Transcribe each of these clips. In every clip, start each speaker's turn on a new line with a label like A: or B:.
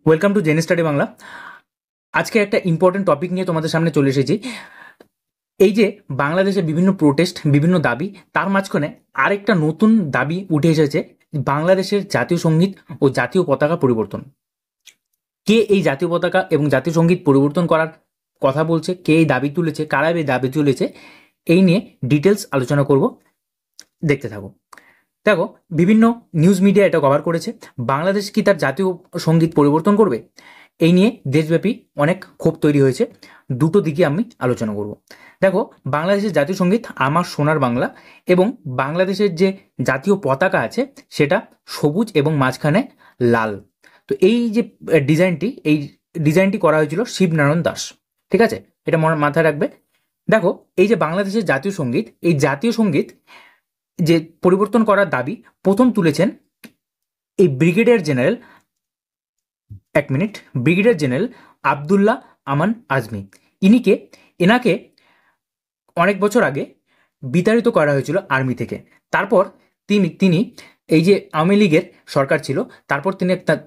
A: Welcome to gen study Bangla. আজকে একটা important topic নিয়ে তোমাদের সামনে চলে এসেছি। এই যে বাংলাদেশে বিভিন্ন প্রোটেস্ট, বিভিন্ন দাবি, তার মাঝখানে আরেকটা নতুন দাবি উঠে এসেছে, বাংলাদেশের জাতীয় সঙ্গীত ও জাতীয় পতাকা পরিবর্তন। কে এই জাতীয় পতাকা এবং জাতীয় সঙ্গীত পরিবর্তন করার কথা বলছে, কে এই দাবি তুলেছে, কারা এই দাবি তুলেছে, এই নিয়ে ডিটেলস আলোচনা করব। দেখতে থাকো। দেখো, বিভিন্ন নিউজ মিডিয়া এটা কভার করেছে, বাংলাদেশ কি তার জাতীয় সঙ্গীত পরিবর্তন করবে? এই নিয়ে দেশব্যাপী অনেক ক্ষোভ তৈরি হয়েছে। দুটো দিকে আমি আলোচনা করব। দেখো, বাংলাদেশের জাতীয় সঙ্গীত আমার সোনার বাংলা, এবং বাংলাদেশের যে জাতীয় পতাকা আছে সেটা সবুজ এবং মাঝখানে লাল। তো এই যে ডিজাইনটি করা হয়েছিল শিবনারায়ণ দাস। ঠিক আছে, এটা মাথায় রাখবে। দেখো, এই যে বাংলাদেশের জাতীয় সঙ্গীত, এই জাতীয় সঙ্গীত যে পরিবর্তন করার দাবি প্রথম তুলেছেন এই ব্রিগেডিয়ার জেনারেল আবদুল্লাহ আমান আজমি। এনাকে অনেক বছর আগে বিতাড়িত করা হয়েছিল আর্মি থেকে। তারপর তিনি এই যে আওয়ামী লীগের সরকার ছিল, তারপর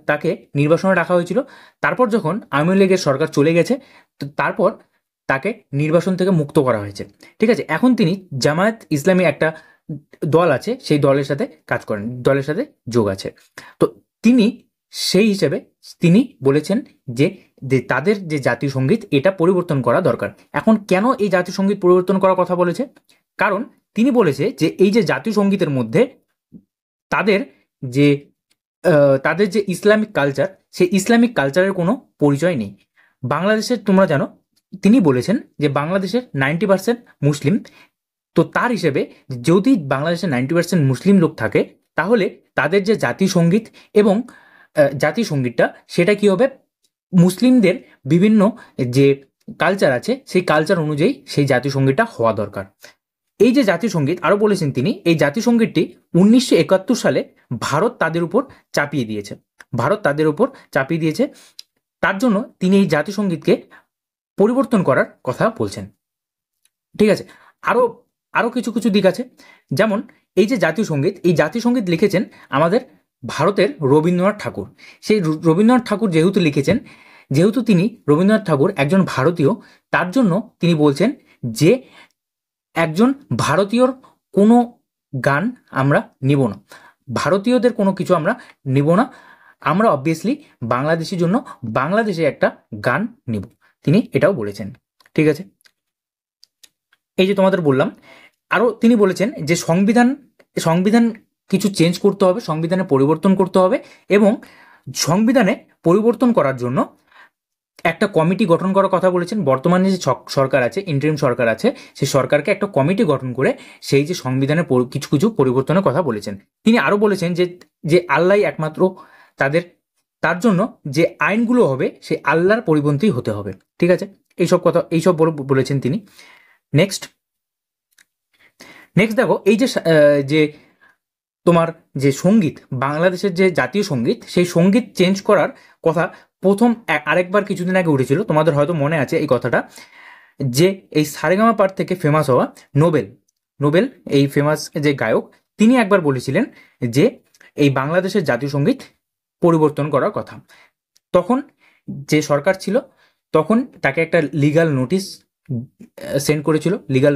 A: তাকে নির্বাসনে রাখা হয়েছিল। তারপর যখন আওয়ামী লীগের সরকার চলে গেছে, তারপর তাকে নির্বাসন থেকে মুক্ত করা হয়েছে। ঠিক আছে, এখন তিনি জামায়াত ইসলামী একটা দল আছে, সেই দলের সাথে কাজ করেন, দলের সাথে যোগ আছে। তো তিনি সেই হিসেবে তিনি বলেছেন যে তাদের যে জাতীয় সঙ্গীত এটা পরিবর্তন করা দরকার। এখন কেন এই জাতীয় সঙ্গীত পরিবর্তন করার কথা বলেছে? কারণ তিনি বলেছে যে এই যে জাতীয় সঙ্গীতের মধ্যে তাদের যে ইসলামিক কালচার, সেই ইসলামিক কালচারের কোনো পরিচয় নেই। বাংলাদেশের তোমরা জানো, তিনি বলেছেন যে বাংলাদেশের 90% মুসলিম। তো তার হিসেবে যদি বাংলাদেশে 90% মুসলিম লোক থাকে, তাহলে তাদের যে জাতীয় সঙ্গীত এবং জাতীয় সঙ্গীতটা সেটা কি হবে, মুসলিমদের বিভিন্ন যে কালচার আছে সেই কালচার অনুযায়ী সেই জাতীয় সঙ্গীতটা হওয়া দরকার। এই যে জাতীয় সঙ্গীত, আরও বলেছেন তিনি, এই জাতীয় সঙ্গীতটি 1971 সালে ভারত তাদের উপর চাপিয়ে দিয়েছে। তার জন্য তিনি এই জাতীয় সঙ্গীতকে পরিবর্তন করার কথা বলছেন। ঠিক আছে, আরও কিছু কিছু দিক আছে। যেমন এই যে জাতীয় সঙ্গীত লিখেছেন আমাদের ভারতের রবীন্দ্রনাথ ঠাকুর। সেই রবীন্দ্রনাথ ঠাকুর যেহেতু তিনি রবীন্দ্রনাথ ঠাকুর একজন ভারতীয়, তার জন্য তিনি বলছেন যে একজন ভারতীয়র কোনো গান আমরা নিব না, ভারতীয়দের কোনো কিছু আমরা নিব না, আমরা অবভিয়াসলি বাংলাদেশের জন্য বাংলাদেশে একটা গান নিব, তিনি এটাও বলেছেন। ঠিক আছে, এই যে তোমাদের বললাম। আরও তিনি বলেছেন যে সংবিধান কিছু চেঞ্জ করতে হবে, সংবিধানে পরিবর্তন করতে হবে, এবং সংবিধানে পরিবর্তন করার জন্য একটা কমিটি গঠন করার কথা বলেছেন। বর্তমানে যে সরকার আছে, ইন্টারিম সরকার আছে, সেই সরকারকে একটা কমিটি গঠন করে সেই যে সংবিধানে কিছু কিছু পরিবর্তনের কথা বলেছেন। তিনি আরও বলেছেন যে আল্লাহ একমাত্র তার জন্য যে আইনগুলো হবে সেই আল্লাহর পরিপন্থী হতে হবে। ঠিক আছে, এইসব বলেছেন তিনি। নেক্সট দেখো, এই যে তোমার যে সঙ্গীত, বাংলাদেশের যে জাতীয় সঙ্গীত, সেই সঙ্গীত চেঞ্জ করার কথা প্রথম আরেকবার কিছুদিন আগে উঠেছিল। তোমাদের হয়তো মনে আছে এই কথাটা, যে এই সারেগামা পাঠ থেকে ফেমাস হওয়া নোবেল এই ফেমাস যে গায়ক, তিনি একবার বলেছিলেন যে এই বাংলাদেশের জাতীয় সঙ্গীত পরিবর্তন করার কথা। তখন যে সরকার ছিল, তখন তাকে একটা লিগাল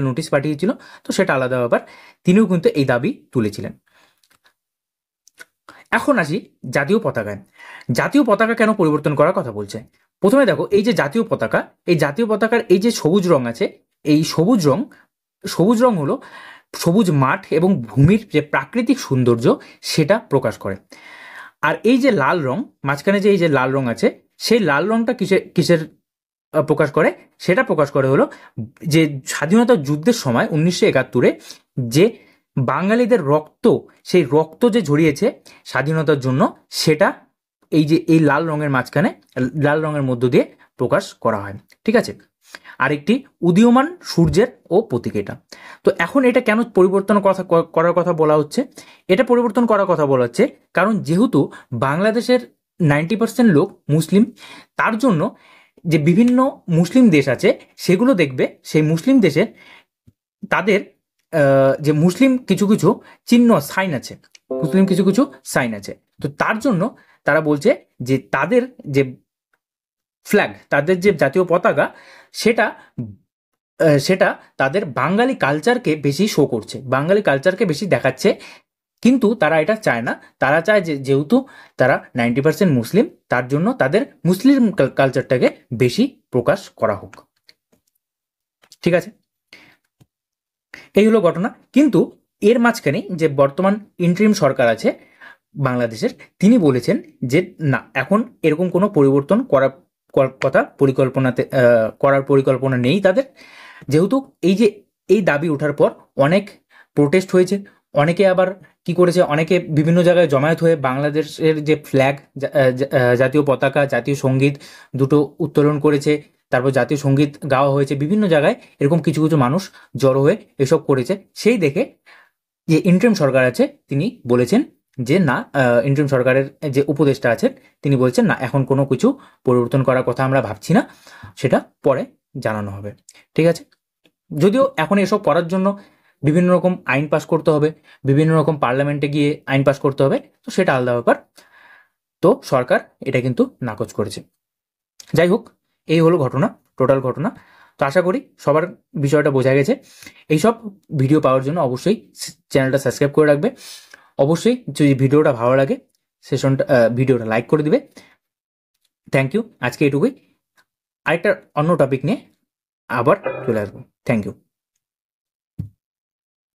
A: নোটিশ পাঠিয়েছিল। তো সেটা আলাদা ব্যাপার, তিনিও কিন্তু এই দাবি তুলেছিলেন। এখন আসি জাতীয় পতাকা কেন পরিবর্তন করার কথা বলছে। প্রথমে দেখো, এই যে জাতীয় পতাকার এই যে সবুজ রং আছে, এই সবুজ রং হলো সবুজ মাঠ এবং ভূমির যে প্রাকৃতিক সৌন্দর্য সেটা প্রকাশ করে। আর এই যে লাল রং, মাঝখানে যে এই যে লাল রং আছে, সেই লাল রংটা কিসের প্রকাশ করে? সেটা প্রকাশ করে হলো যে স্বাধীনতা যুদ্ধের সময় 1971-এ যে বাঙালিদের সেই রক্ত যে ঝরিয়েছে স্বাধীনতার জন্য, সেটা এই লাল রঙের মাঝখানে, লাল রঙের মধ্য দিয়ে প্রকাশ করা হয়। ঠিক আছে, আরেকটি উদীয়মান সূর্যের প্রতীক এটা। তো এখন এটা কেন পরিবর্তন করার কথা বলা হচ্ছে? এটা পরিবর্তন করার কথা বলা হচ্ছে কারণ যেহেতু বাংলাদেশের 90% লোক মুসলিম, তার জন্য যে বিভিন্ন মুসলিম দেশ আছে সেগুলো দেখবে, সেই মুসলিম দেশে তাদের যে মুসলিম কিছু কিছু চিহ্ন সাইন আছে, মুসলিম কিছু কিছু সাইন আছে, তো তার জন্য তারা বলছে যে তাদের যে ফ্ল্যাগ, তাদের যে জাতীয় পতাকা, সেটা সেটা তাদের বাঙালি কালচারকে বেশি শো করছে, বাঙালি কালচারকে বেশি দেখাচ্ছে। কিন্তু তারা এটা চায় না, তারা চায় যে যেহেতু তারা 90% মুসলিম, তার জন্য তাদের মুসলিম কালচারটাকে বেশি প্রকাশ করা হোক। ঠিক আছে, এই হলো ঘটনা। কিন্তু এর মাঝখানে যে বর্তমান ইন্টারিম সরকার আছে বাংলাদেশের, তিনি বলেছেন যে না, এখন এরকম কোনো পরিবর্তন করার পরিকল্পনা নেই তাদের। যেহেতু এই দাবি ওঠার পর অনেক প্রোটেস্ট হয়েছে, অনেকে আবার কি করেছে, অনেকে বিভিন্ন জায়গায় জমায়েত হয়ে বাংলাদেশের যে ফ্ল্যাগ, জাতীয় পতাকা, জাতীয় সঙ্গীত দুটো উত্তোলন করেছে, তারপর জাতীয় সঙ্গীত গাওয়া হয়েছে বিভিন্ন জায়গায়, এরকম কিছু কিছু মানুষ জড়ো হয়ে এসব করেছে। সেই দেখে যে ইন্টারিম সরকার আছে তিনি বলেছেন যে না, ইন্টারিম সরকারের যে উপদেষ্টা আছে তিনি বলছেন না, এখন কোনো কিছু পরিবর্তন করার কথা আমরা ভাবছি না, সেটা পরে জানানো হবে। ঠিক আছে, যদিও এখন এসব করার জন্য বিভিন্ন রকম আইন পাস করতে হবে, বিভিন্ন রকম পার্লামেন্টে গিয়ে আইন পাস করতে হবে, তো সেটা আলাদা ব্যাপার। তো সরকার এটা কিন্তু নাকচ করেছে। যাই হোক, এই হলো ঘটনা, টোটাল ঘটনা। তো আশা করি সবার বিষয়টা বোঝা গেছে। এইসব ভিডিও পাওয়ার জন্য অবশ্যই চ্যানেলটা সাবস্ক্রাইব করে রাখবে। অবশ্যই যদি ভিডিওটা ভালো লাগে ভিডিওটা লাইক করে দিবে। থ্যাংক ইউ, আজকে এটুকুই। আরেকটা অন্য টপিক নিয়ে আবার চলে আসবো। Thank you.